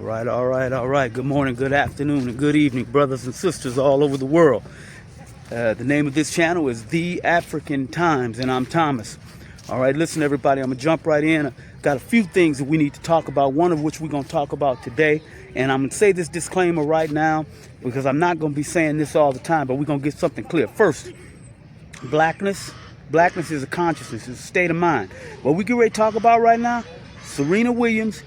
All right. Good morning, good afternoon, and good evening, brothers and sisters all over the world. The name of this channel is The African Times, and I'm Thomas. All right, listen, everybody, I'm going to jump right in. Got a few things that we need to talk about, one of which we're going to talk about today. And I'm going to say this disclaimer right now because I'm not going to be saying this all the time, but we're going to get something clear. First, blackness is a consciousness, it's a state of mind. What we get ready to talk about right now, Serena Williams,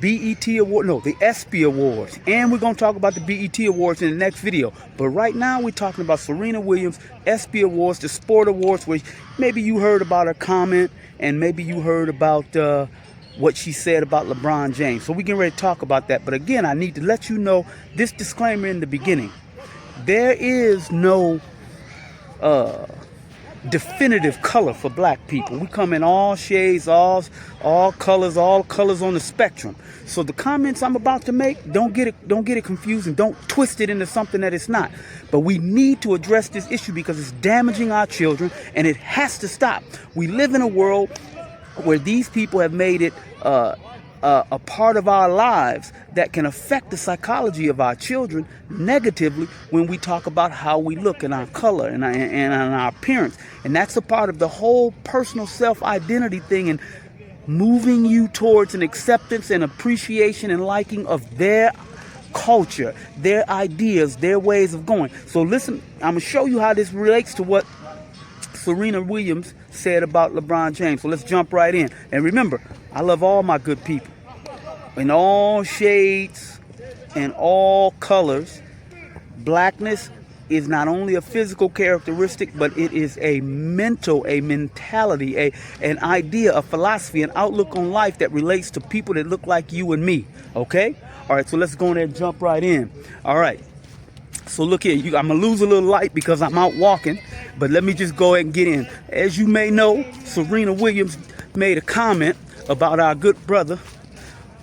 the BET Award, no, the ESPY Awards. And we're going to talk about the BET Awards in the next video. But right now we're talking about Serena Williams, ESPY Awards, the sport awards, where maybe you heard about her comment and maybe you heard about what she said about LeBron James. So we're getting ready to talk about that. But again, I need to let you know this disclaimer in the beginning. There is no definitive color for black people. We come in all shades, all colors on the spectrum. So the comments I'm about to make, don't get it confused and don't twist it into something that it's not. But we need to address this issue because it's damaging our children and it has to stop. We live in a world where these people have made it a part of our lives that can affect the psychology of our children negatively when we talk about how we look and our color and our appearance. And that's a part of the whole personal self-identity thing and moving you towards an acceptance and appreciation and liking of their culture, their ideas, their ways of going. So listen, I'm going to show you how this relates to what Serena Williams said about LeBron James. So let's jump right in. And remember, I love all my good people in all shades and all colors. Blackness is not only a physical characteristic, but it is a mentality, an idea, a philosophy, an outlook on life that relates to people that look like you and me. Okay? All right, so let's go in there and jump right in. All right. So look here, I'm going to lose a little light because I'm out walking, but let me just go ahead and get in. As you may know, Serena Williams made a comment about our good brother,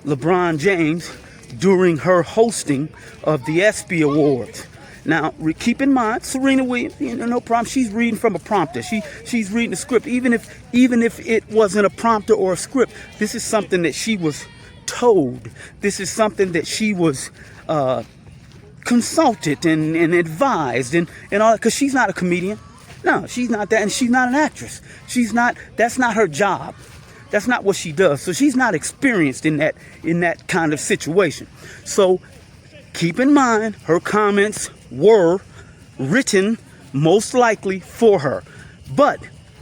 LeBron James, during her hosting of the ESPY Awards. Now, keep in mind, Serena Williams, no problem. She's reading from a prompter. She's reading the script. Even if it wasn't a prompter or a script, this is something that she was told. This is something that she was consulted and advised and all, because she's not a comedian. No, she's not that, and she's not an actress. That's not her job. That's not what she does. So she's not experienced in that kind of situation. So keep in mind, her comments were written most likely for her. But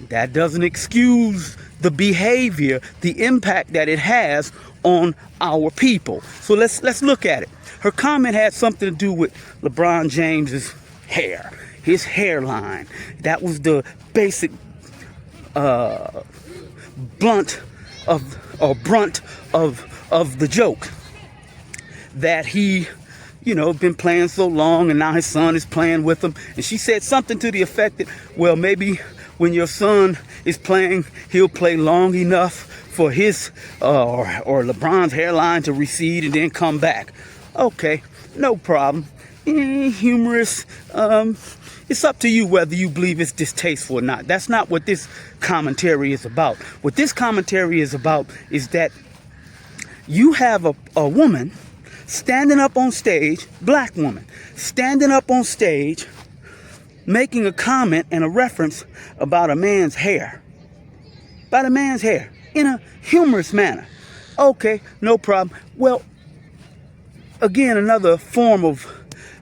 that doesn't excuse the behavior, the impact that it has on our people. So let's look at it. Her comment had something to do with LeBron James's hair, his hairline. That was the basic brunt of the joke, that he been playing so long and now his son is playing with him. And she said something to the effect that, well, maybe when your son is playing, he'll play long enough for his or LeBron's hairline to recede and then come back. Okay, no problem. Humorous. It's up to you whether you believe it's distasteful or not. That's not what this commentary is about. What this commentary is about is that you have a woman standing up on stage, black woman, standing up on stage, making a comment and a reference about a man's hair. About a man's hair in a humorous manner. Okay, no problem. Well, again, another form of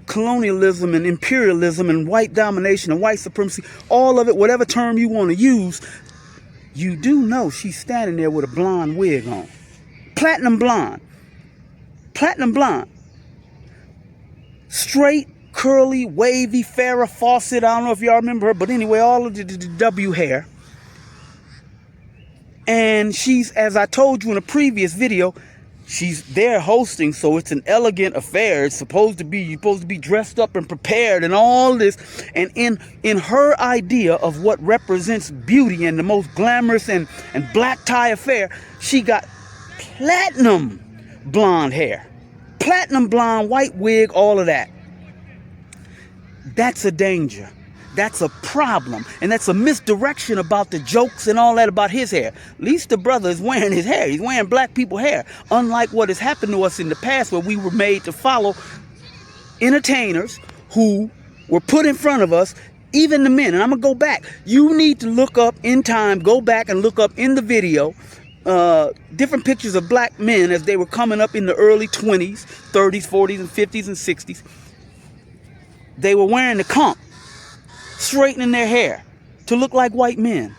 colonialism and imperialism and white domination and white supremacy, all of it, whatever term you want to use. You do know she's standing there with a blonde wig on. Platinum blonde. Straight, curly, wavy, Farrah Fawcett. I don't know if y'all remember her, but anyway, all of the W hair. And she's, as I told you in a previous video, she's there hosting, so it's an elegant affair. It's you're supposed to be dressed up and prepared and all this. And in her idea of what represents beauty and the most glamorous and black tie affair, she got platinum blonde hair, platinum blonde, white wig, all of that. That's a danger. That's a problem. And that's a misdirection about the jokes and all that about his hair. At least the brother is wearing his hair. He's wearing black people hair. Unlike what has happened to us in the past, where we were made to follow entertainers who were put in front of us, even the men. And I'm going to go back. You need to look up in time, go back and look up in the video different pictures of black men as they were coming up in the early 20s, 30s, 40s, and 50s and 60s. They were wearing the comp, straightening their hair to look like white men.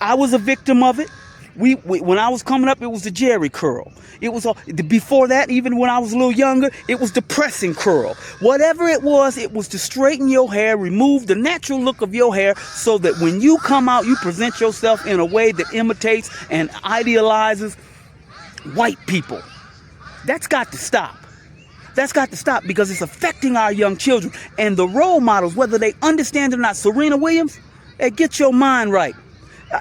I was a victim of it. When I was coming up, it was the Jerry curl. It was before that, even when I was a little younger, it was the pressing curl. Whatever it was to straighten your hair, remove the natural look of your hair, so that when you come out, you present yourself in a way that imitates and idealizes white people. That's got to stop. That's got to stop, because it's affecting our young children. And the role models, whether they understand it or not, Serena Williams, hey, get your mind right.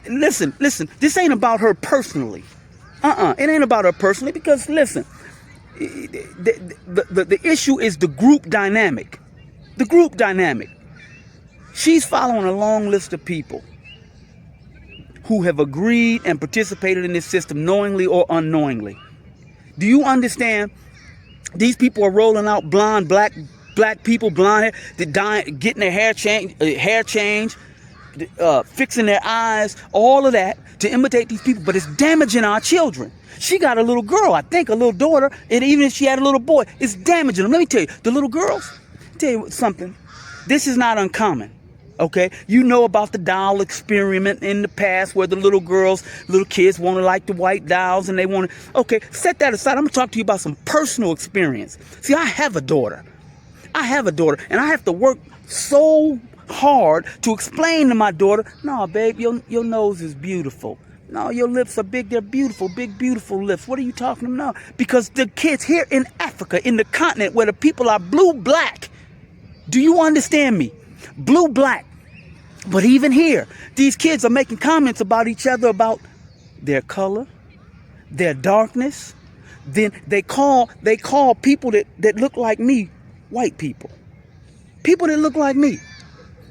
Listen, this ain't about her personally. It ain't about her personally, because listen, the issue is the group dynamic. The group dynamic. She's following a long list of people who have agreed and participated in this system knowingly or unknowingly. Do you understand? These people are rolling out blonde, black people, blonde hair, getting their hair changed, fixing their eyes, all of that to imitate these people, but it's damaging our children. She got a little girl, I think, a little daughter, and even if she had a little boy, it's damaging them. Let me tell you, the little girls, tell you something, this is not uncommon, okay? You know about the doll experiment in the past where the little kids want to like the white dolls and they want to, okay, set that aside. I'm going to talk to you about some personal experience. See, I have a daughter, and I have to work so hard to explain to my daughter, no, babe, your nose is beautiful. No, your lips are big. They're beautiful, big, beautiful lips. What are you talking about? No, because the kids here in Africa, in the continent where the people are blue, black. Do you understand me? Blue, black. But even here, these kids are making comments about each other, about their color, their darkness. Then they call people that look like me white people. People that look like me.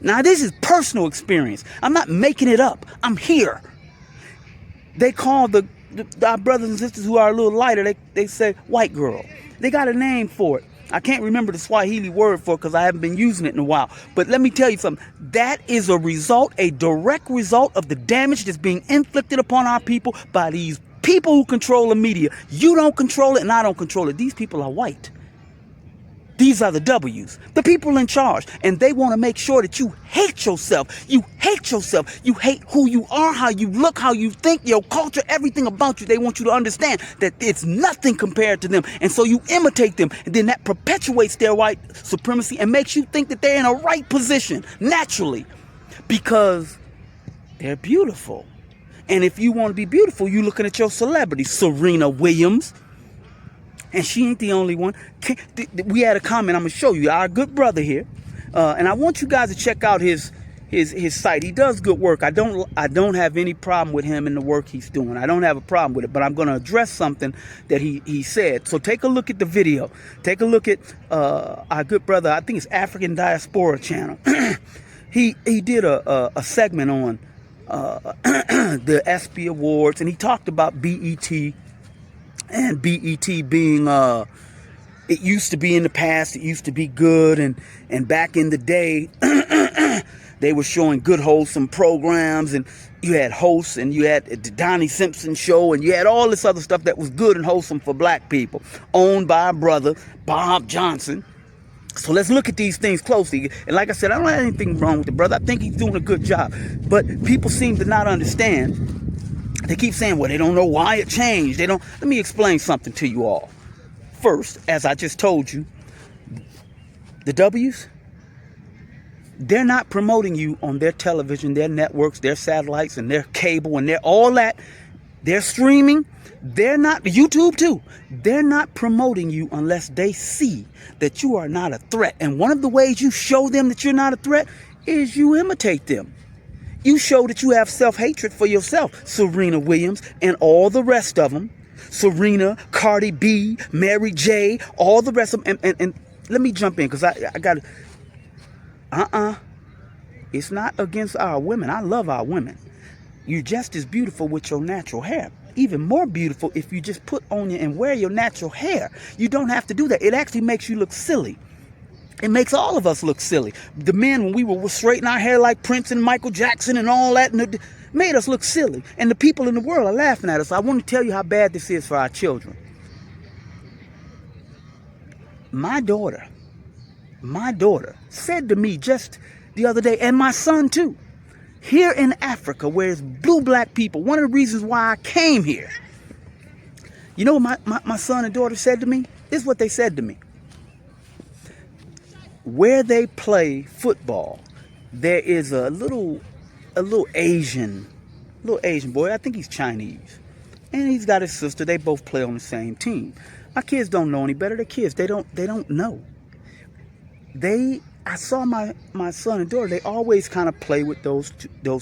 Now, this is personal experience. I'm not making it up. I'm here. They call our brothers and sisters who are a little lighter, they say white girl. They got a name for it. I can't remember the Swahili word for it because I haven't been using it in a while. But let me tell you something. That is a direct result of the damage that's being inflicted upon our people by these people who control the media. You don't control it and I don't control it. These people are white. These are the W's, the people in charge, and they want to make sure that you hate yourself. You hate yourself. You hate who you are, how you look, how you think, your culture, everything about you. They want you to understand that it's nothing compared to them. And so you imitate them, and then that perpetuates their white supremacy and makes you think that they're in a right position naturally because they're beautiful. And if you want to be beautiful, you're looking at your celebrity, Serena Williams. And she ain't the only one. We had a comment I'm going to show you. Our good brother here. And I want you guys to check out his site. He does good work. I don't have any problem with him and the work he's doing. I don't have a problem with it. But I'm going to address something that he said. So take a look at the video. Take a look at our good brother. I think it's African Diaspora Channel. He did a segment on the ESPY Awards. And he talked about BET. And BET being, it used to be in the past, it used to be good, and back in the day, they were showing good, wholesome programs, and you had hosts, and you had the Donnie Simpson show, and you had all this other stuff that was good and wholesome for black people, owned by our brother, Bob Johnson. So let's look at these things closely. And like I said, I don't have anything wrong with the brother. I think he's doing a good job. But people seem to not understand. They keep saying, well, they don't know why it changed. Let me explain something to you all. First, as I just told you, the W's, they're not promoting you on their television, their networks, their satellites, and their cable, and all that. They're streaming. They're not, YouTube too. They're not promoting you unless they see that you are not a threat. And one of the ways you show them that you're not a threat is you imitate them. You show that you have self-hatred for yourself, Serena Williams and all the rest of them. Serena, Cardi B, Mary J, all the rest of them. And let me jump in because I got It's not against our women. I love our women. You're just as beautiful with your natural hair. Even more beautiful if you just put on your and wear your natural hair. You don't have to do that. It actually makes you look silly. It makes all of us look silly. The men, when we were straightening our hair like Prince and Michael Jackson and all that, made us look silly. And the people in the world are laughing at us. I want to tell you how bad this is for our children. My daughter said to me just the other day, and my son too, here in Africa, where it's blue black people, one of the reasons why I came here, you know what my son and daughter said to me? This is what they said to me. Where they play football, there is a little Asian boy. I think he's Chinese, and he's got his sister. They both play on the same team. My kids don't know any better. They're kids. They don't know. I saw my son and daughter. They always kind of play with those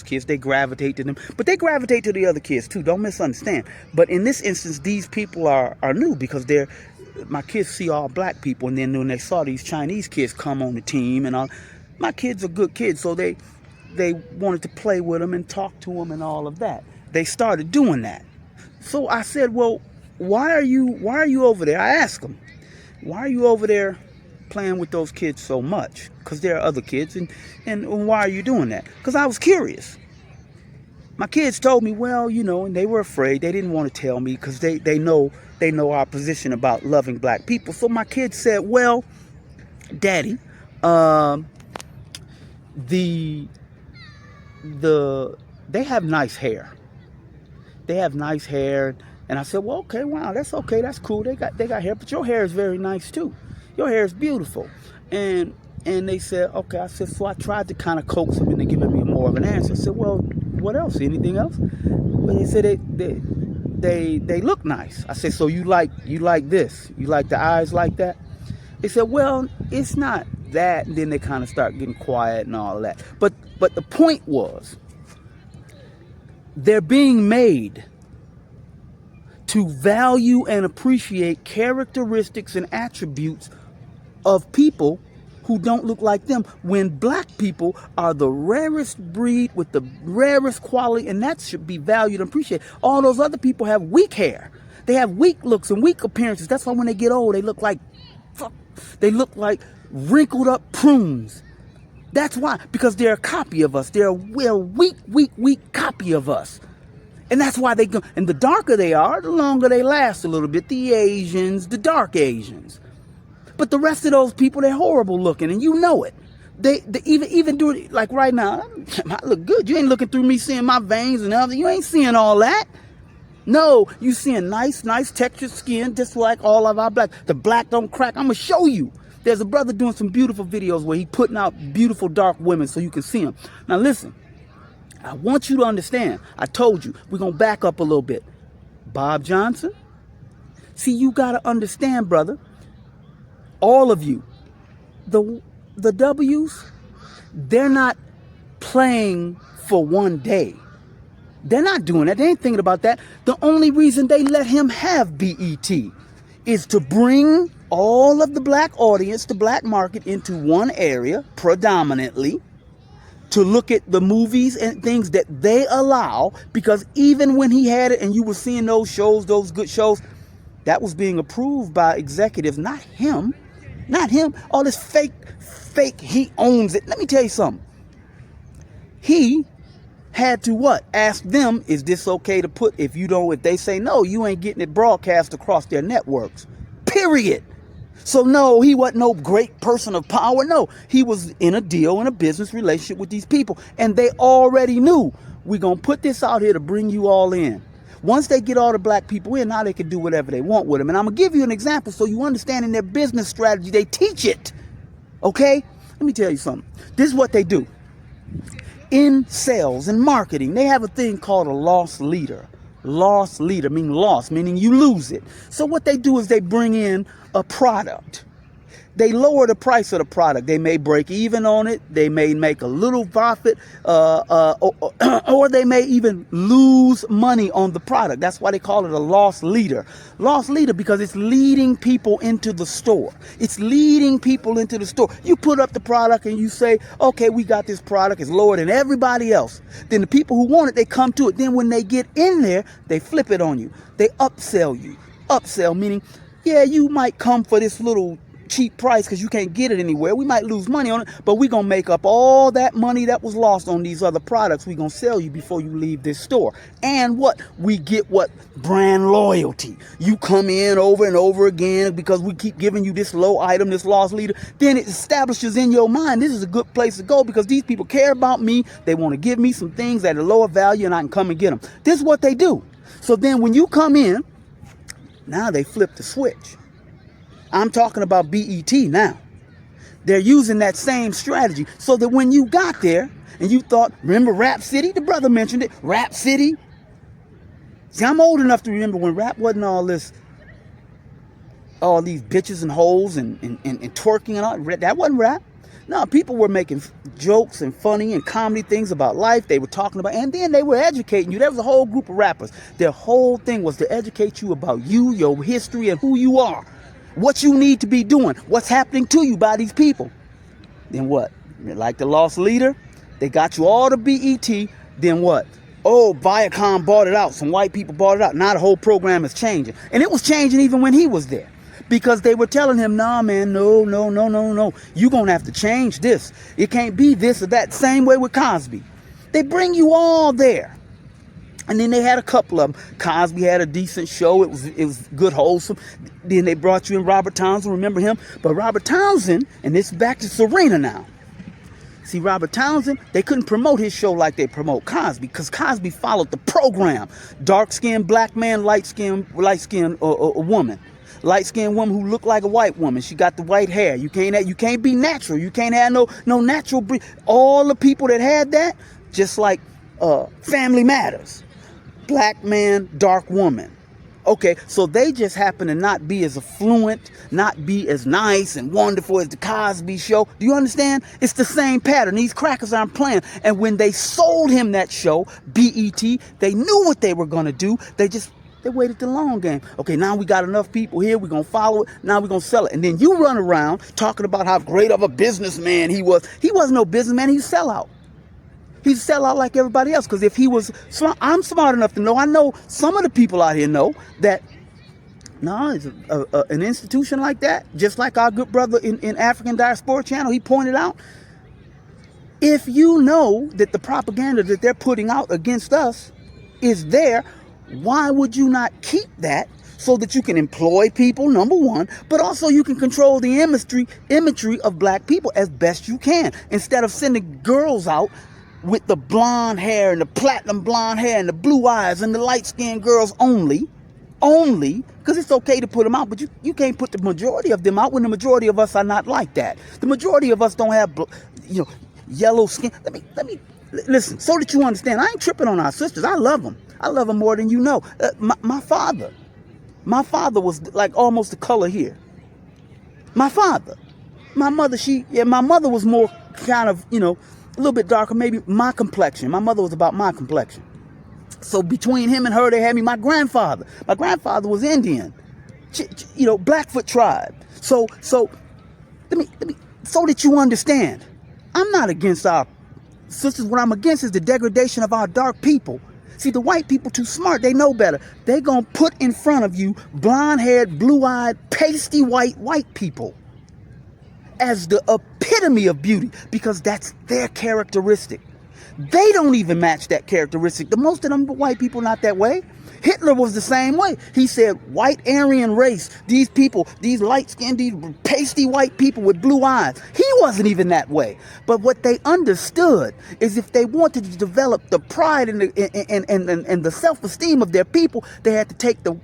kids. They gravitate to them, but they gravitate to the other kids too. Don't misunderstand. But in this instance, these people are new because my kids see all black people, and then when they saw these Chinese kids come on the team, and all, my kids are good kids, so they wanted to play with them and talk to them and all of that. They started doing that. So I said, well, why are you over there? I asked them, why are you over there playing with those kids so much? Because there are other kids, and why are you doing that? Because I was curious. My kids told me, well, and they were afraid. They didn't want to tell me because they know our position about loving black people. So my kids said, well, Daddy, they have nice hair. They have nice hair. And I said, well, okay, wow, that's okay, that's cool. They got hair, but your hair is very nice too. Your hair is beautiful. And they said, okay. I said, so I tried to kind of coax them into giving me more of an answer. I said, well, what else? Anything else? Well, they said they look nice. I said, so you like this? You like the eyes like that? They said, well, it's not that. And then they kind of start getting quiet and all of that. But the point was, they're being made to value and appreciate characteristics and attributes of people who don't look like them, when black people are the rarest breed with the rarest quality, and that should be valued and appreciated. All those other people have weak hair. They have weak looks and weak appearances. That's why when they get old, they look like wrinkled up prunes. That's why, because they're a copy of us. They're a weak copy of us. And that's why they go. And the darker they are, the longer they last a little bit. The Asians, the dark Asians. But the rest of those people, they're horrible looking, and you know it. They even do it like right now. I look good. You ain't looking through me seeing my veins and everything. You ain't seeing all that. No, you seeing nice textured skin, just like all of our black. The black don't crack. I'm gonna show you. There's a brother doing some beautiful videos where he putting out beautiful dark women so you can see them. Now listen, I want you to understand. I told you, we're gonna back up a little bit. Bob Johnson. See, you gotta understand, brother. All of you, the W's, they're not playing for one day. They're not doing that. They ain't thinking about that. The only reason they let him have BET is to bring all of the black audience, the black market, into one area predominantly, to look at the movies and things that they allow, because even when he had it and you were seeing those shows, those good shows, that was being approved by executives, not him. Not him. All this fake, he owns it. Let me tell you something. He had to what? Ask them, is this okay to put? If they say no, you ain't getting it broadcast across their networks. Period. So no, he wasn't no great person of power. No, he was in a deal, in a business relationship with these people. And they already knew, we're going to put this out here to bring you all in. Once they get all the black people in, now they can do whatever they want with them. And I'm going to give you an example so you understand in their business strategy, they teach it. Okay? Let me tell you something. This is what they do. In sales and marketing, they have a thing called a loss leader. Loss leader, meaning loss, meaning you lose it. So what they do is they bring in a product. They lower the price of the product. They may break even on it. They may make a little profit, or they may even lose money on the product. That's why they call it a loss leader. Loss leader because it's leading people into the store. It's leading people into the store. You put up the product and you say, okay, we got this product. It's lower than everybody else. Then the people who want it, they come to it. Then when they get in there, they flip it on you. They upsell you. Upsell meaning, yeah, you might come for this little cheap price because you can't get it anywhere. We might lose money on it, but we're going to make up all that money that was lost on these other products. We're going to sell you before you leave this store. And what? We get what? Brand loyalty. You come in over and over again because we keep giving you this low item, this loss leader. Then it establishes in your mind, this is a good place to go because these people care about me. They want to give me some things at a lower value and I can come and get them. This is what they do. So then when you come in, now they flip the switch. I'm talking about BET now. They're using that same strategy so that when you got there and you thought, remember Rap City? The brother mentioned it, Rap City. See, I'm old enough to remember when rap wasn't all this, all these bitches and hoes and twerking and all. That wasn't rap. No, people were making jokes and funny and comedy things about life. They were talking about, and then they were educating you. There was a whole group of rappers. Their whole thing was to educate you about you, your history, and who you are. What you need to be doing, what's happening to you by these people. Then what? Like the lost leader, they got you all the BET. Then what? Oh, Viacom bought it out. Some white people bought it out. Now the whole program is changing. And it was changing even when he was there. Because they were telling him, nah, man, no. You're going to have to change this. It can't be this or that. Same way with Cosby. They bring you all there. And then they had a couple of them. Cosby had a decent show. It was good, wholesome. Then they brought you in Robert Townsend. Remember him? But Robert Townsend, and this is back to Serena now. See, Robert Townsend, they couldn't promote his show like they promote Cosby because Cosby followed the program. Dark-skinned black man, light-skinned woman. Light-skinned woman who looked like a white woman. She got the white hair. You can't be natural. You can't have no natural breed. All the people that had that, just like Family Matters. Black man, dark woman. Okay, so they just happen to not be as affluent, not be as nice and wonderful as the Cosby Show. Do you understand? It's the same pattern. These crackers aren't playing. And when they sold him that show, BET, they knew what they were going to do. They waited the long game. Okay, now we got enough people here. We're going to follow it. Now we're going to sell it. And then you run around talking about how great of a businessman he was. He wasn't no businessman. He was a sellout. He'd sell out like everybody else. Because if he was smart, I'm smart enough to know. I know some of the people out here know that, it's an institution like that, just like our good brother in African Diaspora Channel, he pointed out, if you know that the propaganda that they're putting out against us is there, why would you not keep that so that you can employ people, number one, but also you can control the imagery of black people as best you can, instead of sending girls out with the blonde hair and the platinum blonde hair and the blue eyes and the light-skinned girls only, because it's okay to put them out, but you can't put the majority of them out when the majority of us are not like that. The majority of us don't have, yellow skin. Let me listen, so that you understand, I ain't tripping on our sisters. I love them. I love them more than you know. My father was like almost the color here. My father. My mother, my mother was more kind of, a little bit darker, maybe my complexion. My mother was about my complexion. So between him and her, they had me. My grandfather was Indian, Blackfoot tribe. So let me, so that you understand, I'm not against our sisters. What I'm against is the degradation of our dark people. See, the white people too smart. They know better. They gonna put in front of you blonde-haired, blue-eyed, pasty white people as the epitome of beauty, because that's their characteristic. They don't even match that characteristic. The most of them white people not that way. Hitler was the same way. He said, white Aryan race, these people, these light-skinned, these pasty white people with blue eyes. He wasn't even that way. But what they understood is if they wanted to develop the pride and the self-esteem of their people, they had to take the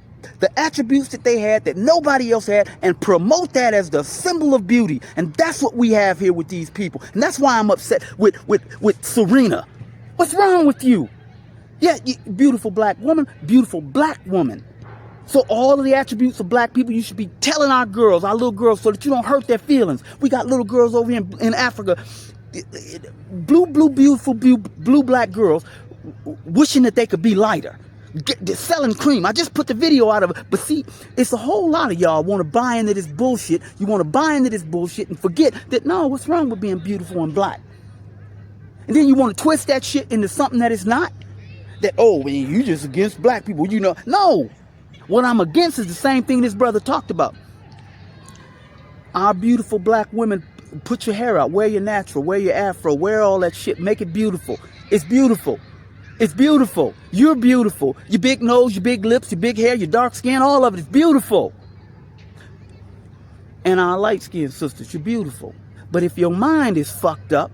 attributes that they had that nobody else had and promote that as the symbol of beauty. And that's what we have here with these people. And that's why I'm upset with Serena. What's wrong with you? Yeah, beautiful black woman, beautiful black woman. So all of the attributes of black people, you should be telling our girls, our little girls, so that you don't hurt their feelings. We got little girls over here in Africa, beautiful black girls, wishing that they could be lighter. Selling cream. I just put the video out of it. But see, it's a whole lot of y'all want to buy into this bullshit. You want to buy into this bullshit and forget that, no, what's wrong with being beautiful and black? And then you want to twist that shit into something that it's not. That, oh, man, you just against black people. You know, no. What I'm against is the same thing this brother talked about. Our beautiful black women, put your hair out, wear your natural, wear your afro, wear all that shit, make it beautiful. It's beautiful. It's beautiful. You're beautiful. Your big nose, your big lips, your big hair, your dark skin, all of it is beautiful. And our light-skinned sisters, you're beautiful. But if your mind is fucked up,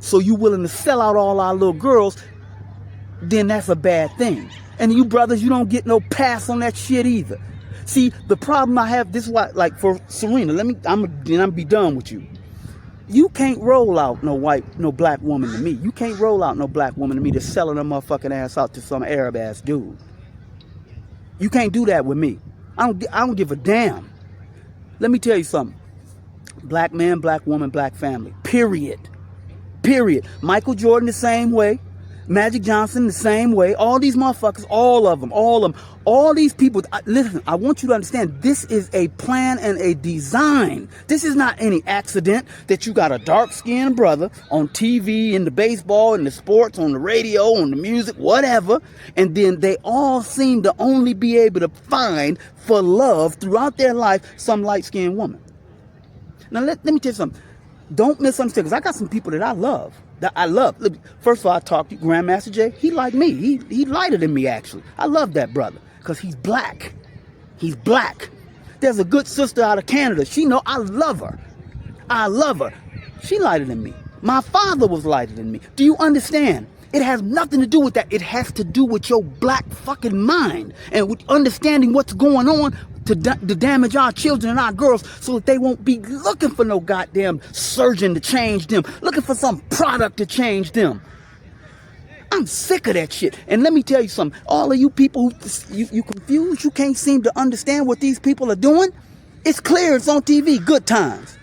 so you're willing to sell out all our little girls, then that's a bad thing. And you brothers, you don't get no pass on that shit either. See, the problem I have, this is why, like for Serena, I'm be done with you. You can't roll out no black woman to me. You can't roll out no black woman to me that's selling her motherfucking ass out to some Arab ass dude. You can't do that with me. I don't give a damn. Let me tell you something. Black man, black woman, black family. Period. Michael Jordan the same way. Magic Johnson the same way. All these motherfuckers, all of them. All these people. Listen, I want you to understand, this is a plan and a design. This is not any accident that you got a dark-skinned brother on TV, in the baseball, in the sports, on the radio, on the music, whatever. And then they all seem to only be able to find for love throughout their life some light-skinned woman. Now, let me tell you something. Don't misunderstand, because I got some people that I love. Look, first of all, I talked to Grandmaster Jay. He like me. He lighter than me, actually. I love that brother because he's black. He's black. There's a good sister out of Canada. She know I love her. She lighter than me. My father was lighter than me. Do you understand? It has nothing to do with that. It has to do with your black fucking mind and with understanding what's going on to damage our children and our girls so that they won't be looking for no goddamn surgeon to change them, looking for some product to change them. I'm sick of that shit. And let me tell you something. All of you people, you confused, you can't seem to understand what these people are doing. It's clear, it's on TV. Good times.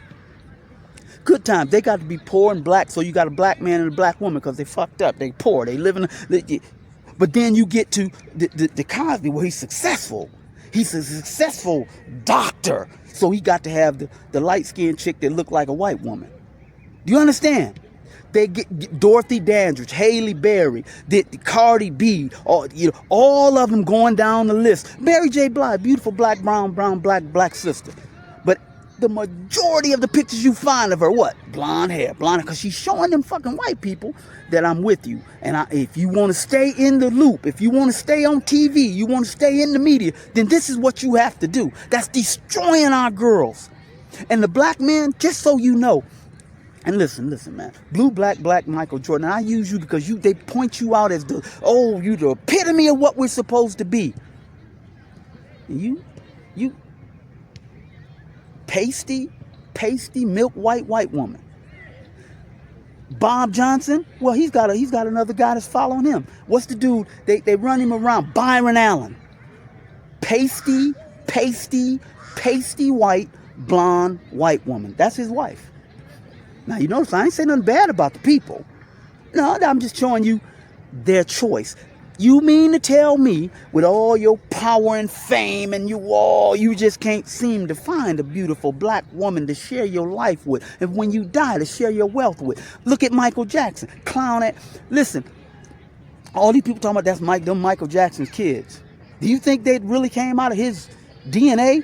They got to be poor and black, so you got a black man and a black woman because they fucked up. They poor. They live in but then you get to the Cosby where he's successful. He's a successful doctor. So he got to have the light-skinned chick that looked like a white woman. Do you understand? They get Dorothy Dandridge, Halle Berry, Cardi B, all of them going down the list. Mary J. Blige, beautiful black, brown, black sister. But the majority of the pictures you find of her, what? Blonde hair, because she's showing them fucking white people that I'm with you. And if you want to stay in the loop, if you want to stay on TV, you want to stay in the media, then this is what you have to do. That's destroying our girls. And the black men, just so you know, and listen, man, blue, black Michael Jordan, I use you because they point you out as you the epitome of what we're supposed to be. And you pasty, milk white woman. Bob Johnson, well, he's got another guy that's following him. What's the dude? They run him around. Byron Allen. Pasty white, blonde white woman. That's his wife. Now, you notice I ain't saying nothing bad about the people. No, I'm just showing you their choice. You mean to tell me, with all your power and fame and you just can't seem to find a beautiful black woman to share your life with, and when you die, to share your wealth with? Look at Michael Jackson, clown at. Listen, all these people talking about them Michael Jackson's kids. Do you think they really came out of his DNA?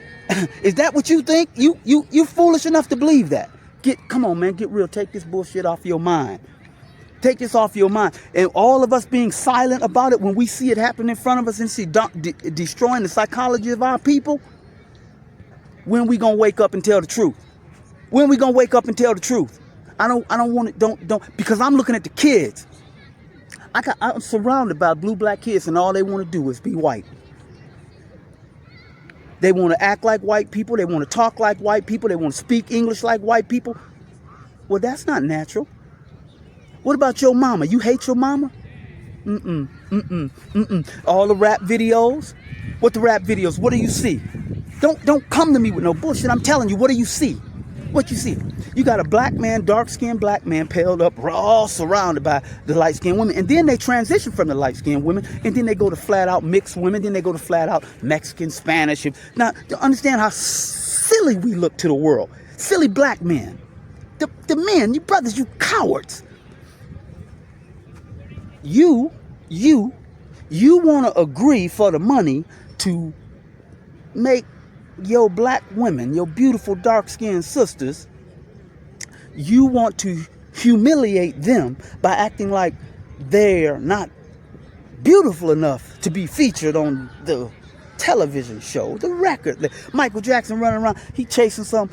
Is that what you think? You foolish enough to believe that? Come on, man, get real. Take this bullshit off your mind. Take this off your mind. And all of us being silent about it when we see it happen in front of us and see destroying the psychology of our people. When we gonna wake up and tell the truth? When we gonna wake up and tell the truth? I don't want it. Don't because I'm looking at the kids. I'm surrounded by black kids, and all they want to do is be white. They want to act like white people. They want to talk like white people. They want to speak English like white people. Well, that's not natural. What about your mama? You hate your mama? All the rap videos. What do you see? Don't come to me with no bullshit. I'm telling you, what do you see? What you see? You got a black man, dark-skinned black man, paled up, all surrounded by the light-skinned women. And then they transition from the light-skinned women, and then they go to flat-out mixed women, then they go to flat-out Mexican, Spanish. Now, to understand how silly we look to the world. Silly black men. The men, you brothers, you cowards. You want to agree for the money to make your black women, your beautiful dark-skinned sisters, you want to humiliate them by acting like they're not beautiful enough to be featured on the television show, the record. Michael Jackson running around, he chasing some,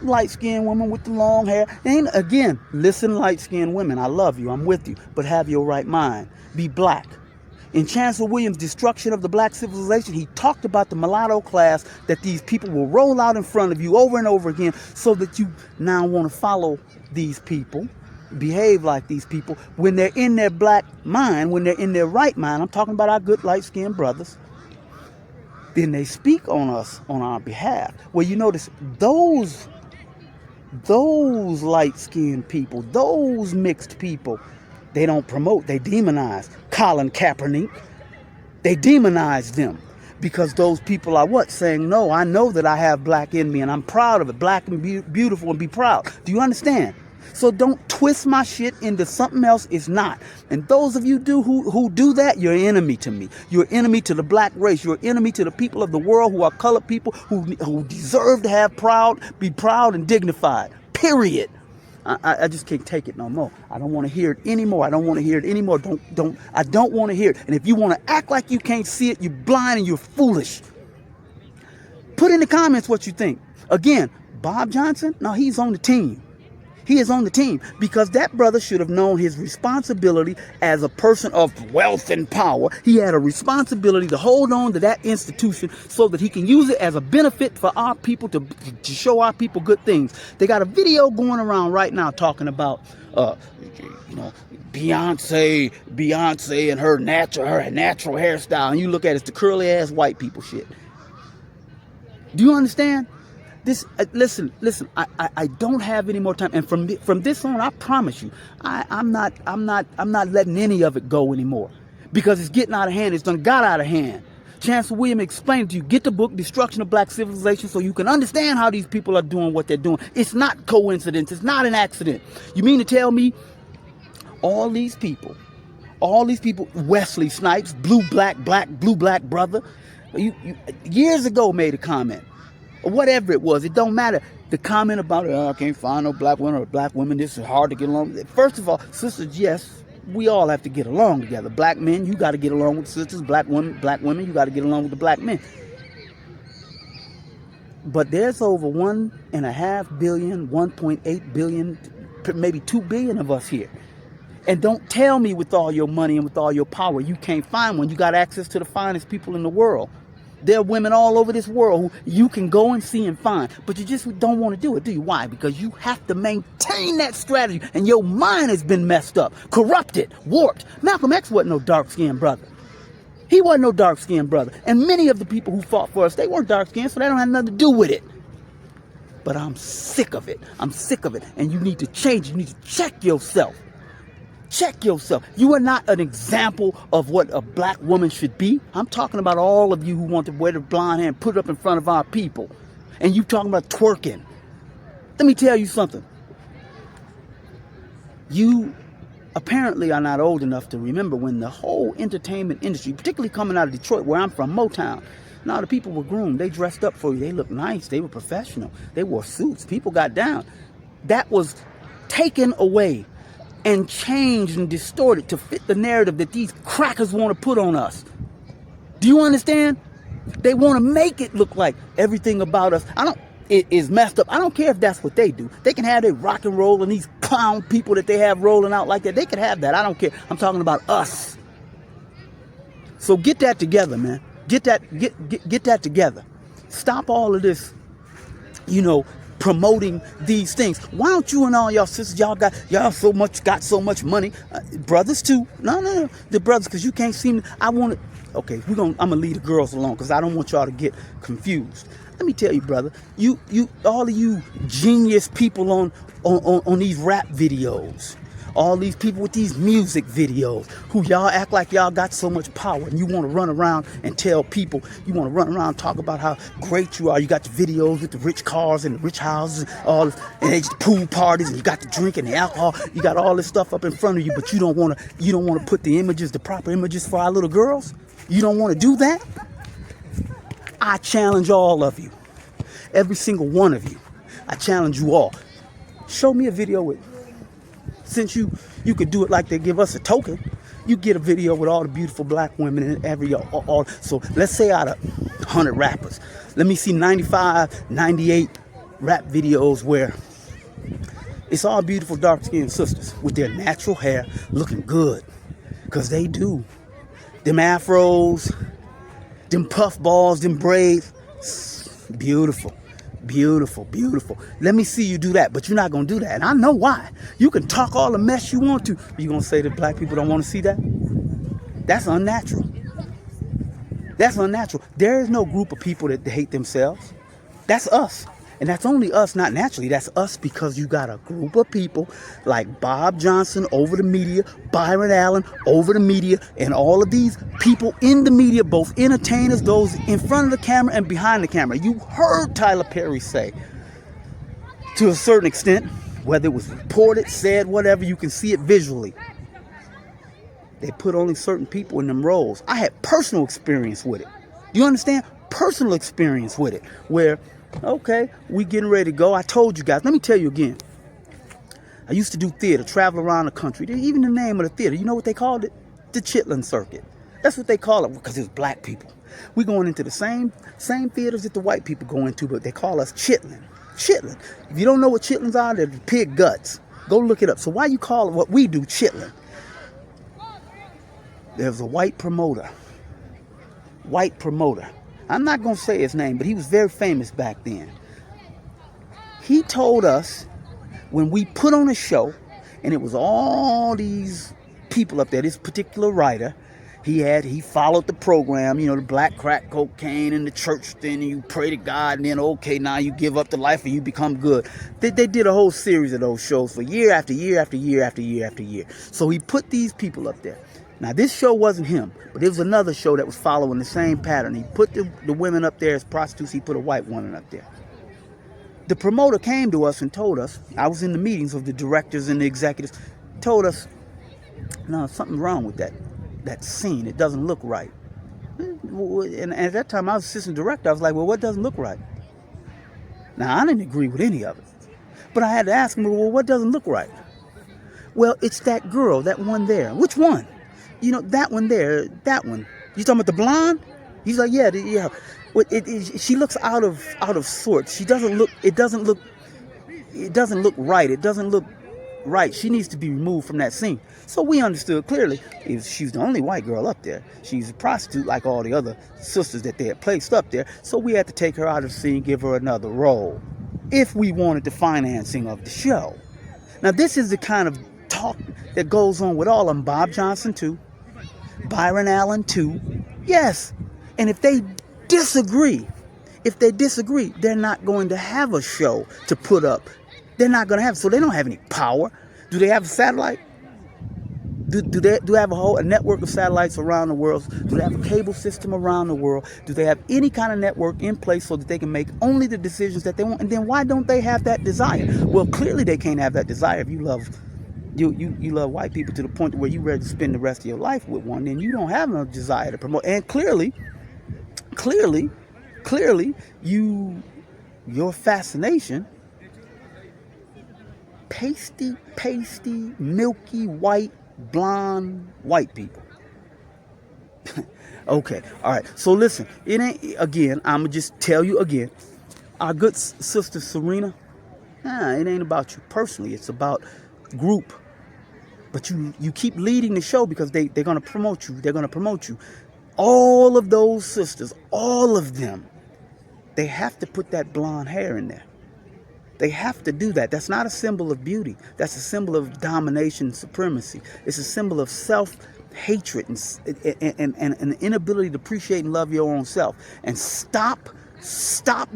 light-skinned woman with the long hair. And again, listen, light-skinned women, I love you, I'm with you, but have your right mind. Be black. In Chancellor Williams' Destruction of the Black Civilization, he talked about the mulatto class that these people will roll out in front of you over and over again so that you now want to follow these people, behave like these people. When they're in their black mind, when they're in their right mind, I'm talking about our good light-skinned brothers, then they speak on us, on our behalf. Well, you notice those light-skinned people, those mixed people, they don't promote, they demonize. Colin Kaepernick, they demonize them because those people are what? Saying, no, I know that I have black in me and I'm proud of it. Black and beautiful, and be proud. Do you understand? So don't twist my shit into something else it's not. And those of you who do that, you're an enemy to me. You're an enemy to the black race. You're an enemy to the people of the world who are colored people who deserve to have be proud and dignified. Period. I just can't take it no more. I don't want to hear it anymore. I don't want to hear it anymore. I don't want to hear it. And if you want to act like you can't see it, you're blind and you're foolish. Put in the comments what you think. Again, Bob Johnson, no, he's on the team. He is on the team because that brother should have known his responsibility as a person of wealth and power. He had a responsibility to hold on to that institution so that he can use it as a benefit for our people to show our people good things. They got a video going around right now talking about, Beyonce and her natural hairstyle. And you look at it, it's the curly ass white people shit. Do you understand? This listen. I don't have any more time, and from this on, I promise you, I'm not letting any of it go anymore, because it's getting out of hand. It's done got out of hand. Chancellor Williams explained to you, get the book Destruction of Black Civilization so you can understand how these people are doing what they're doing. It's not coincidence. It's not an accident. You mean to tell me all these people, Wesley Snipes, blue black brother, you years ago made a comment. Whatever it was, it don't matter. The comment about I can't find no black women or black women, this is hard to get along with. First of all, sisters, yes, we all have to get along together. Black men, you got to get along with sisters. Black women, you got to get along with the black men. But there's over 1.5 billion, 1.8 billion, maybe 2 billion of us here. And don't tell me with all your money and with all your power, you can't find one. You got access to the finest people in the world. There are women all over this world who you can go and see and find, but you just don't want to do it, do you? Why? Because you have to maintain that strategy, and your mind has been messed up, corrupted, warped. Malcolm X wasn't no dark-skinned brother. He wasn't no dark-skinned brother. And many of the people who fought for us, they weren't dark-skinned, so they don't have nothing to do with it. But I'm sick of it. I'm sick of it. And you need to change. You need to check yourself. Check yourself. You are not an example of what a black woman should be. I'm talking about all of you who want to wear the blonde hair and put it up in front of our people. And you talking about twerking. Let me tell you something. You apparently are not old enough to remember when the whole entertainment industry, particularly coming out of Detroit, where I'm from, Motown, now the people were groomed. They dressed up for you. They looked nice. They were professional. They wore suits. People got down. That was taken away and changed and distorted to fit the narrative that these crackers want to put on us. Do you understand? They want to make it look like everything about us it is messed up. I don't care if that's what they do. They can have their rock and roll and these clown people that they have rolling out like that. They can have that. I don't care. I'm talking about us. So get that together, man. Get that together. Stop all of this, promoting these things. Why don't you and all y'all sisters, y'all got so much money, brothers too? No, the brothers, because you can't seem. I want to. Okay, I'm gonna leave the girls alone because I don't want y'all to get confused. Let me tell you, brother, all of you genius people on these rap videos, all these people with these music videos, who y'all act like y'all got so much power, and you want to run around and tell people, you want to run around and talk about how great you are. You got the videos with the rich cars and the rich houses, and the pool parties, and you got the drink and the alcohol. You got all this stuff up in front of you, but you don't want to put the proper images for our little girls. You don't want to do that. I challenge all of you, every single one of you. I challenge you all. Show me a video with, since you could do it like they give us a token, you get a video with all the beautiful black women and all. So let's say out of 100 rappers, let me see 95, 98 rap videos where it's all beautiful dark-skinned sisters with their natural hair looking good, because they do. Them afros, them puff balls, them braids, beautiful. Beautiful, beautiful. Let me see you do that, but you're not going to do that. And I know why. You can talk all the mess you want to. You're going to say that black people don't want to see that? That's unnatural. That's unnatural. There is no group of people that hate themselves. That's us. And that's only us, not naturally. That's us because you got a group of people like Bob Johnson over the media, Byron Allen over the media, and all of these people in the media, both entertainers, those in front of the camera and behind the camera. You heard Tyler Perry say, to a certain extent, whether it was reported, said, whatever, you can see it visually. They put only certain people in them roles. I had personal experience with it. You understand? Personal experience with it, where okay, we getting ready to go. I told you guys. Let me tell you again. I used to do theater, travel around the country. Even the name of the theater, you know what they called it? The Chitlin Circuit. That's what they call it, because it was black people. We going into the same theaters that the white people go into, but they call us chitlin. Chitlin. If you don't know what chitlins are, they're the pig guts. Go look it up. So why you call it what we do chitlin? There's a white promoter. White promoter. I'm not going to say his name, but he was very famous back then. He told us when we put on a show, and it was all these people up there, this particular writer, he followed the program, the black crack cocaine and the church thing, and you pray to God, and then, okay, now you give up the life and you become good. They did a whole series of those shows for year after year after year after year after year. So he put these people up there. Now, this show wasn't him, but there was another show that was following the same pattern. He put the women up there as prostitutes. He put a white woman up there. The promoter came to us and told us, I was in the meetings of the directors and the executives, told us, no, something's wrong with that scene. It doesn't look right. And at that time, I was assistant director. I was like, well, what doesn't look right? Now, I didn't agree with any of it. But I had to ask him, well, what doesn't look right? Well, it's that girl, that one there. Which one? That one there, that one. You talking about the blonde? He's like, yeah. Well, she looks out of sorts. It doesn't look right. It doesn't look right. She needs to be removed from that scene. So we understood clearly, she's the only white girl up there. She's a prostitute like all the other sisters that they had placed up there. So we had to take her out of the scene, give her another role, if we wanted the financing of the show. Now, this is the kind of talk that goes on with all of them. Bob Johnson too. Byron Allen too. Yes. And if they disagree, they're not going to have a show to put up. They're not going to have, so they don't have any power. Do they have a satellite? Do they have a network of satellites around the world? Do they have a cable system around the world? Do they have any kind of network in place so that they can make only the decisions that they want? And then why don't they have that desire? Well, clearly they can't have that desire if you love white people to the point where you're ready to spend the rest of your life with one, then you don't have no desire to promote. And clearly, your fascination, pasty, milky, white, blonde, white people. Okay, all right. So listen, it ain't, again, I'm going to just tell you again, our good sister Serena, it ain't about you personally. It's about group. But you keep leading the show because they're going to promote you. They're going to promote you. All of those sisters, all of them, they have to put that blonde hair in there. They have to do that. That's not a symbol of beauty. That's a symbol of domination and supremacy. It's a symbol of self-hatred and an inability to appreciate and love your own self. And stop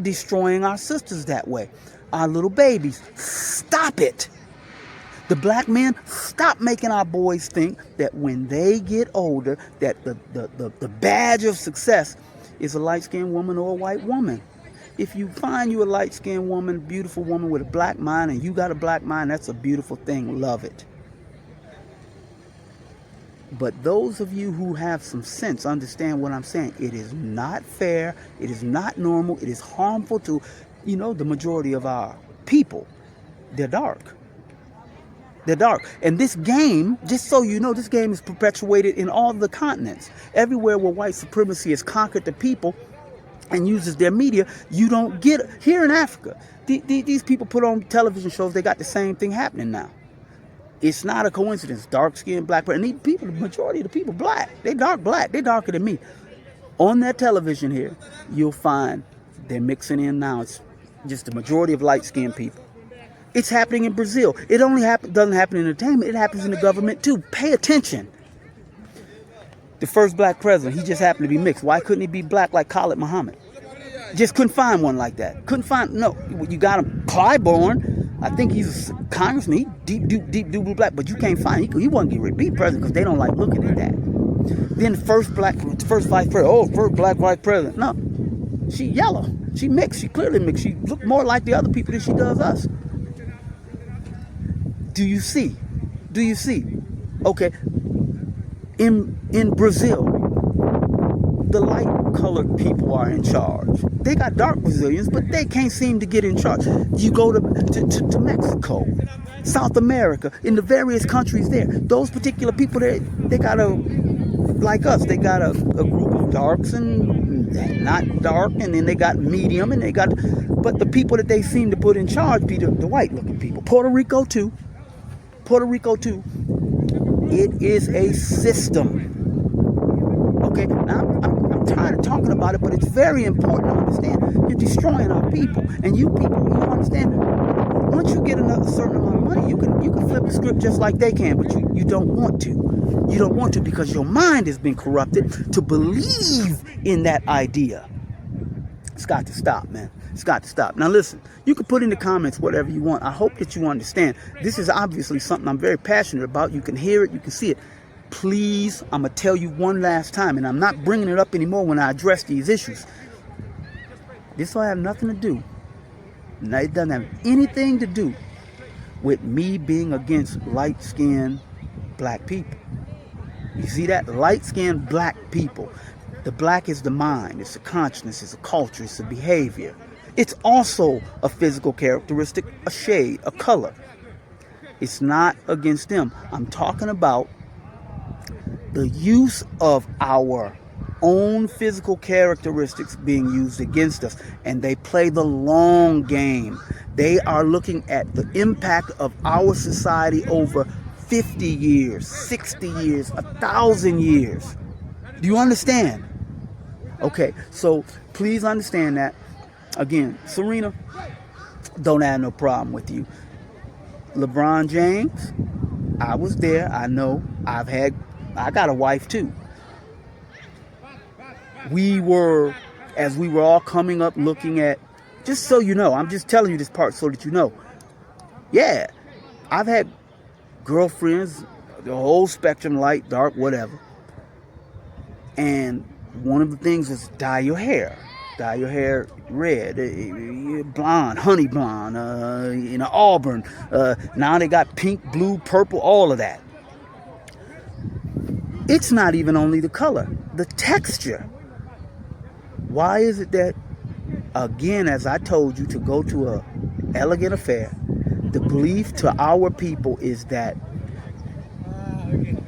destroying our sisters that way. Our little babies, stop it. The black men, stop making our boys think that when they get older, that the badge of success is a light-skinned woman or a white woman. If you find you a light-skinned woman, beautiful woman with a black mind, and you got a black mind, that's a beautiful thing. Love it. But those of you who have some sense understand what I'm saying. It is not fair. It is not normal. It is harmful to, the majority of our people. They're dark. They're dark. And this game, just so you know, this game is perpetuated in all the continents. Everywhere where white supremacy has conquered the people and uses their media, you don't get it. Here in Africa, these people put on television shows, they got the same thing happening now. It's not a coincidence. Dark-skinned black person. And these people, the majority of the people, black. They dark black. They darker than me. On their television here, you'll find they're mixing in now. It's just the majority of light-skinned people. It's happening in Brazil. It only doesn't happen in entertainment. It happens in the government too. Pay attention. The first black president, he just happened to be mixed. Why couldn't he be black like Khalid Muhammad? Just couldn't find one like that. No, you got him. Claiborne, I think he's a congressman. He deep blue black, but you can't find him. He wasn't getting ready to be president because they don't like looking at that. Then the first vice president. First black vice president. No, she yellow. She mixed. She clearly mixed. She looked more like the other people than she does us. Do you see? Okay. In Brazil, the light-colored people are in charge. They got dark Brazilians, but they can't seem to get in charge. You go to Mexico, South America, in the various countries there. Those particular people, they got like us, they got a group of darks and not dark, and then they got medium, and but the people that they seem to put in charge be the white-looking people. Puerto Rico too. It is a system. Okay, now I'm tired of talking about it, but it's very important to understand. You're destroying our people, and you people, you understand. Once you get a certain amount of money, you can flip the script just like they can, but you don't want to. You don't want to because your mind has been corrupted to believe in that idea. It's got to stop, man. It's got to stop. Now listen, you can put in the comments whatever you want. I hope that you understand. This is obviously something I'm very passionate about. You can hear it, you can see it. Please, I'm going to tell you one last time, and I'm not bringing it up anymore when I address these issues. This will have nothing to do. Now, it doesn't have anything to do with me being against light-skinned black people. You see that? Light-skinned black people. The black is the mind, it's the consciousness, it's a culture, it's a behavior. It's also a physical characteristic, a shade, a color. It's not against them. I'm talking about the use of our own physical characteristics being used against us. And they play the long game. They are looking at the impact of our society over 50 years, 60 years, 1,000 years. Do you understand? Okay, so please understand that. Again, Serena, don't have no problem with you. LeBron James, I was there. I know. I got a wife too. As we were all coming up looking at, just so you know, I'm just telling you this part so that you know. Yeah, I've had girlfriends, the whole spectrum, light, dark, whatever. And one of the things is dye your hair. Dye your hair red, blonde, honey blonde, auburn. Now they got pink, blue, purple, all of that. It's not even only the color, the texture. Why is it that, again, as I told you, to go to a elegant affair, the belief to our people is that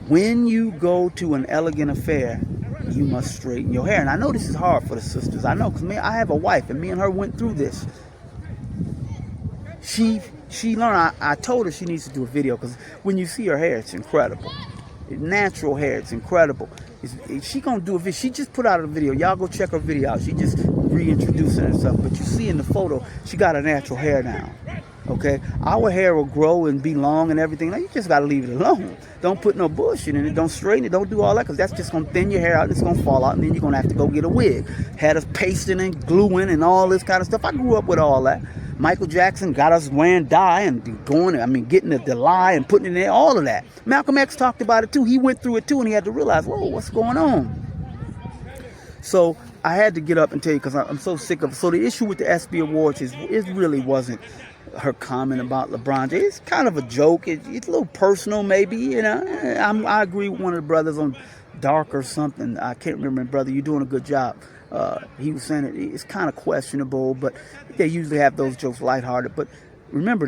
when you go to an elegant affair, you must straighten your hair. And I know this is hard for the sisters. I know, because I have a wife, and me and her went through this. She learned. I told her she needs to do a video, because when you see her hair, it's incredible. Natural hair, it's incredible. She gonna do a video. She just put out a video. Y'all go check her video out. She just reintroducing herself. But you see in the photo, she got her natural hair now. Okay, our hair will grow and be long and everything. Now you just gotta leave it alone. Don't put no bullshit in it. Don't straighten it. Don't do all that, because that's just gonna thin your hair out and it's gonna fall out, and then you're gonna have to go get a wig. Had us pasting and gluing and all this kind of stuff. I grew up with all that. Michael Jackson got us wearing dye and getting the lye and putting it in there, all of that. Malcolm X talked about it too. He went through it too, and he had to realize, whoa, what's going on? So I had to get up and tell you, because I'm so sick of it. So the issue with the ESPY Awards is it really wasn't her comment about LeBron James. It's kind of a joke. It's a little personal, maybe. You know, I agree with one of the brothers on Dark or something. I can't remember, brother. You're doing a good job. He was saying it's kind of questionable, but they usually have those jokes lighthearted. But remember,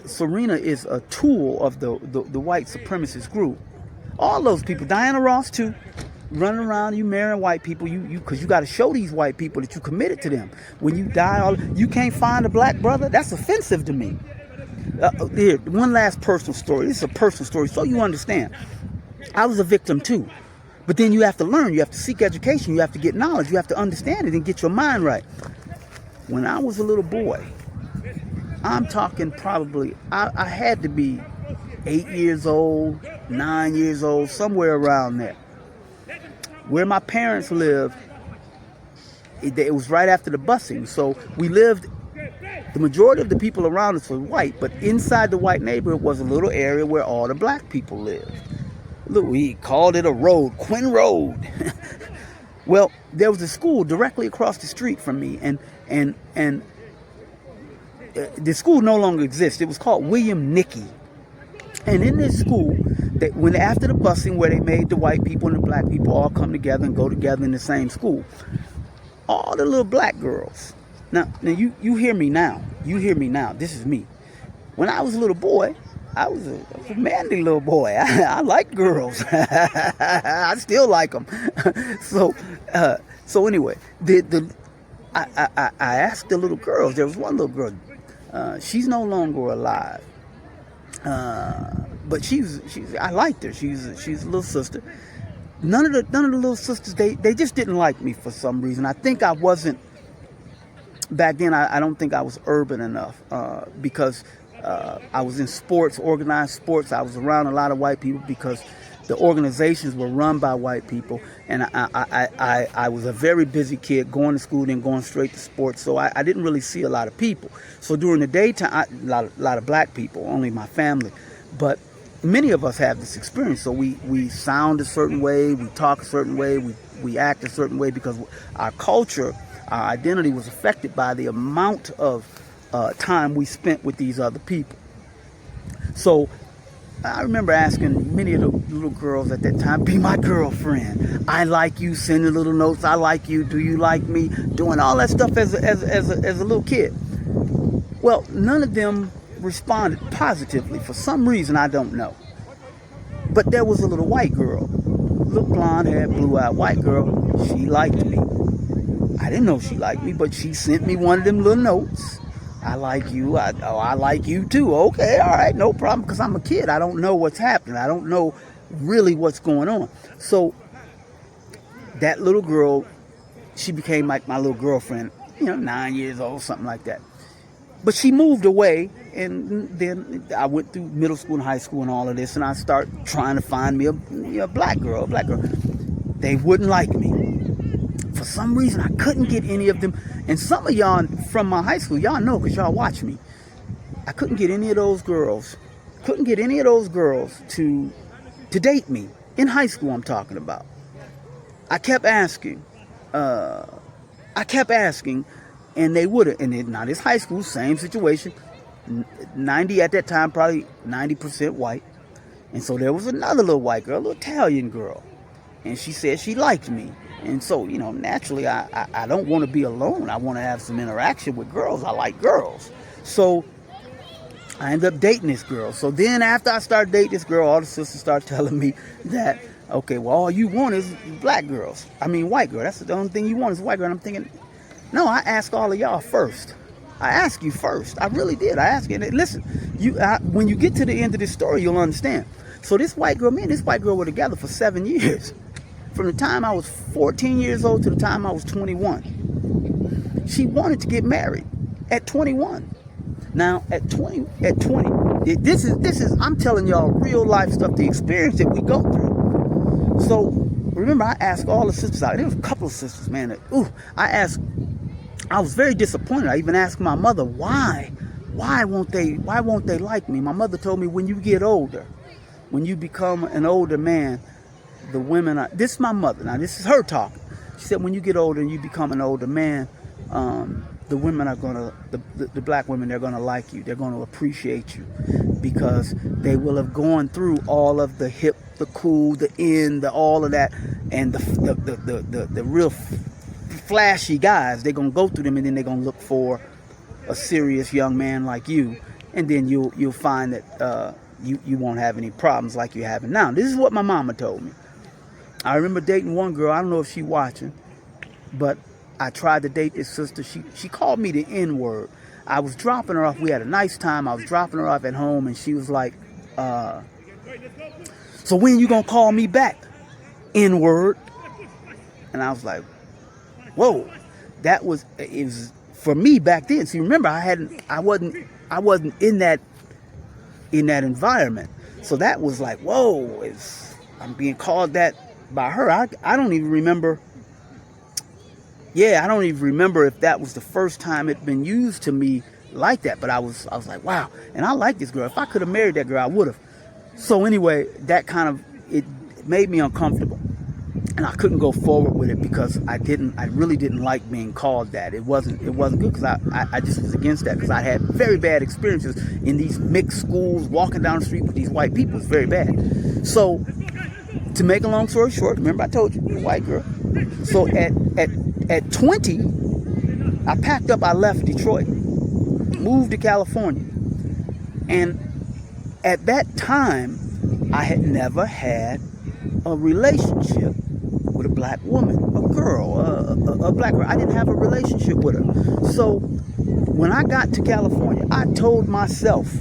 Serena is a tool of the white supremacist group. All those people, Diana Ross too, running around, you marrying white people, because you got to show these white people that you committed to them. When you die, you can't find a black brother. That's offensive to me. Here, one last personal story. This is a personal story, so you understand. I was a victim too. But then you have to learn, you have to seek education, you have to get knowledge, you have to understand it and get your mind right. When I was a little boy, I'm talking probably, I had to be 8 years old, 9 years old, somewhere around there. Where my parents lived, it was right after the busing. So we lived, the majority of the people around us were white, but inside the white neighborhood was a little area where all the black people lived. Look, we called it a road, Quinn Road. Well, there was a school directly across the street from me, and the school no longer exists. It was called William Nicky. And in this school, when after the busing, where they made the white people and the black people all come together and go together in the same school, all the little black girls. Now you hear me now. You hear me now. This is me. When I was a little boy, I was a manly little boy. I like girls. I still like them. So anyway, I asked the little girls. There was one little girl. She's no longer alive. But I liked her. She's a little sister. None of the little sisters, they just didn't like me for some reason. I think I wasn't back then. I don't think I was urban enough because I was in sports, organized sports. I was around a lot of white people because the organizations were run by white people, and I was a very busy kid, going to school then going straight to sports. So I didn't really see a lot of people. So during the daytime, a lot of black people, only my family. But many of us have this experience. So we sound a certain way, we talk a certain way, we act a certain way because our culture, our identity was affected by the amount of time we spent with these other people. So I remember asking many of the little girls at that time, be my girlfriend. I like you, sending little notes. I like you. Do you like me? Doing all that stuff as a little kid. Well, none of them responded positively for some reason I don't know. But there was a little white girl, little blonde-haired, blue-eyed white girl. She liked me. I didn't know she liked me, but she sent me one of them little notes. I like you. I like you too. Okay, all right, no problem, because I'm a kid. I don't know what's happening. I don't know really what's going on. So that little girl, she became like my little girlfriend, 9 years old, something like that. But she moved away, and then I went through middle school and high school and all of this, and I started trying to find me a black girl. They wouldn't like me. For some reason, I couldn't get any of them. And some of y'all from my high school, y'all know because y'all watch me. I couldn't get any of those girls. To date me. In high school, I'm talking about. I kept asking. And they wouldn't. And now this high school, same situation. 90 at that time, probably 90% white. And so there was another little white girl, a little Italian girl. And she said she liked me. And so, naturally, I don't want to be alone. I want to have some interaction with girls. I like girls. So I ended up dating this girl. So then after I started dating this girl, all the sisters started telling me that, okay, well, all you want is white girl. That's the only thing you want is white girl. And I'm thinking, no, I asked all of y'all first. I asked you first. I really did. I asked you. And listen, when you get to the end of this story, you'll understand. So me and this white girl were together for 7 years. From the time I was 14 years old to the time I was 21. She wanted to get married at 21. Now this is I'm telling y'all real life stuff, the experience that we go through. So remember, I asked all the sisters out. There was a couple of sisters, man. I was very disappointed. I even asked my mother, why won't they like me? My mother told me, when you get older, when you become an older man, the women are, this is my mother, now this is her talking. She said, when you get older and you become an older man, the women are gonna, the black women, they're gonna like you, they're gonna appreciate you, because they will have gone through all of the hip, the cool, the in, the all of that, and the real flashy guys. They're gonna go through them, and then they're gonna look for a serious young man like you, and then you'll find that you won't have any problems like you're having now. This is what my mama told me. I remember dating one girl. I don't know if she watching, but I tried to date this sister. She called me the N-word. I was dropping her off. We had a nice time. I was dropping her off at home, and she was like, so when you gonna call me back, N-word? And I was like, whoa. It was for me back then. See, remember, I wasn't in that environment. So that was like, whoa, I'm being called that by her. I don't even remember. Yeah, I don't even remember if that was the first time it'd been used to me like that. But I was like, wow. And I like this girl. If I could have married that girl, I would have. So anyway, that kind of, it made me uncomfortable. And I couldn't go forward with it because I really didn't like being called that. It wasn't good, because I just was against that, because I had very bad experiences in these mixed schools, walking down the street with these white people. It's very bad. So to make a long story short, remember I told you, a white girl. So at 20, I packed up, I left Detroit, moved to California. And at that time, I had never had a relationship with a black woman, a girl, a black girl. I didn't have a relationship with her. So when I got to California, I told myself,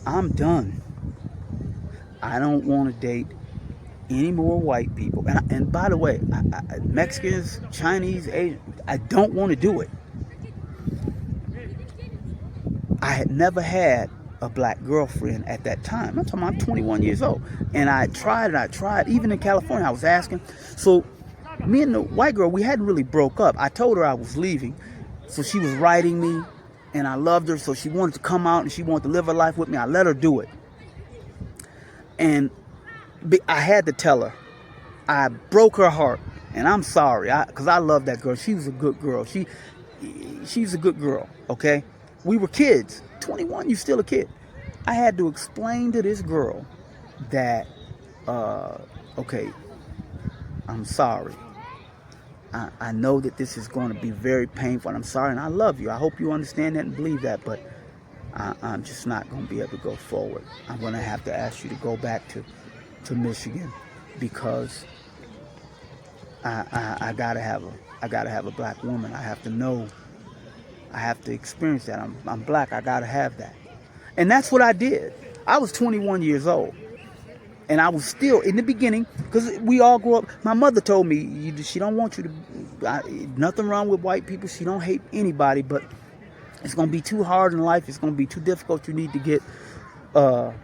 I'm done. I don't want to date any more white people. And by the way, Mexicans, Chinese, Asian, I don't want to do it. I had never had a black girlfriend at that time. I'm 21 years old. And I tried. Even in California, I was asking. So me and the white girl, we hadn't really broke up. I told her I was leaving. So she was writing me, and I loved her. So she wanted to come out, and she wanted to live her life with me. I let her do it. And I had to tell her. I broke her heart. And I'm sorry, because I love that girl. She was a good girl. She's a good girl, okay? We were kids. 21, you're still a kid. I had to explain to this girl that, okay, I'm sorry. I know that this is going to be very painful, and I'm sorry, and I love you. I hope you understand that and believe that, but I'm just not going to be able to go forward. I'm going to have to ask you to go back to Michigan, because I gotta have a black woman. I have to know. I have to experience that. I'm black. I gotta have that. And that's what I did. I was 21 years old. And I was still, in the beginning, because we all grew up, my mother told me, she don't want you to, nothing wrong with white people. She don't hate anybody, but it's going to be too hard in life. It's going to be too difficult. You need to get a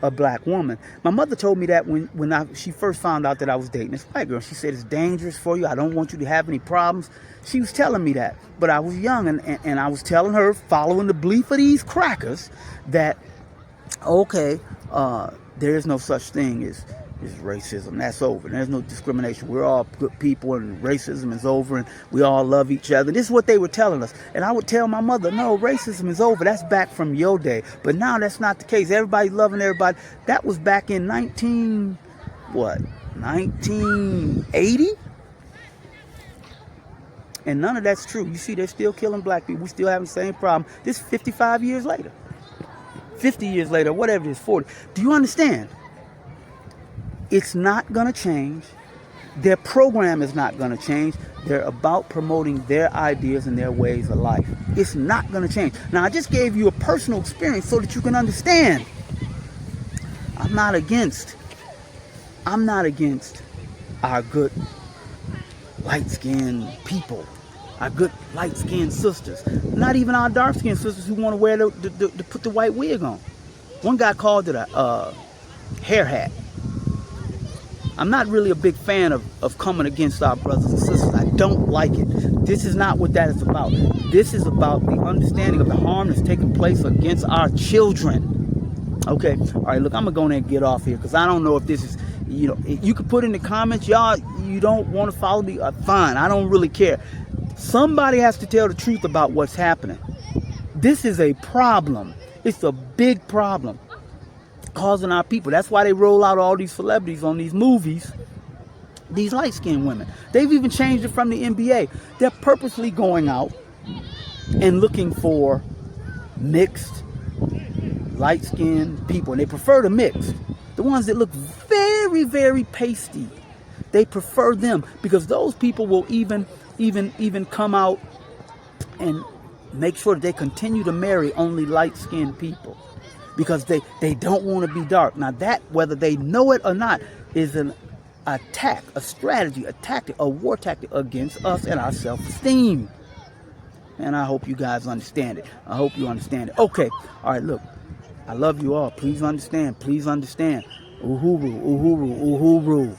black woman. My mother told me that when she first found out that I was dating this white girl. She said, it's dangerous for you. I don't want you to have any problems. She was telling me that. But I was young, and I was telling her, following the belief of these crackers, that, okay, there is no such thing as racism. That's over. There's no discrimination. We're all good people, and racism is over, and we all love each other. This is what they were telling us. And I would tell my mother, no, racism is over. That's back from your day. But now that's not the case. Everybody's loving everybody. That was back in 1980? And none of that's true. You see, they're still killing black people. We still having the same problem. This 55 years later. 50 years later, whatever it is, 40. Do you understand? It's not going to change. Their program is not going to change. They're about promoting their ideas and their ways of life. It's not going to change. Now, I just gave you a personal experience so that you can understand. I'm not against our good light-skinned people. our good light-skinned sisters. Not even our dark-skinned sisters who want to wear to put the white wig on. One guy called it a hair hat. I'm not really a big fan of coming against our brothers and sisters. I don't like it. This is not what that is about. This is about the understanding of the harm that's taking place against our children. Okay? All right, look, I'm going to go in there and get off here because I don't know if this is, you can put in the comments, y'all, you don't want to follow me, fine. I don't really care. Somebody has to tell the truth about what's happening. This is a problem. It's a big problem causing our people. That's why they roll out all these celebrities on these movies, these light-skinned women. They've even changed it from the NBA. They're purposely going out and looking for mixed light-skinned people. And they prefer the mixed. The ones that look very, very pasty. They prefer them because those people will even come out and make sure that they continue to marry only light-skinned people because they don't want to be dark. Now that, whether they know it or not, is an attack, a strategy, a tactic, a war tactic against us and our self-esteem. And I hope you guys understand it. I hope you understand it. Okay. All right, look. I love you all. Please understand. Please understand. Uhuru, uhuru, uhuru.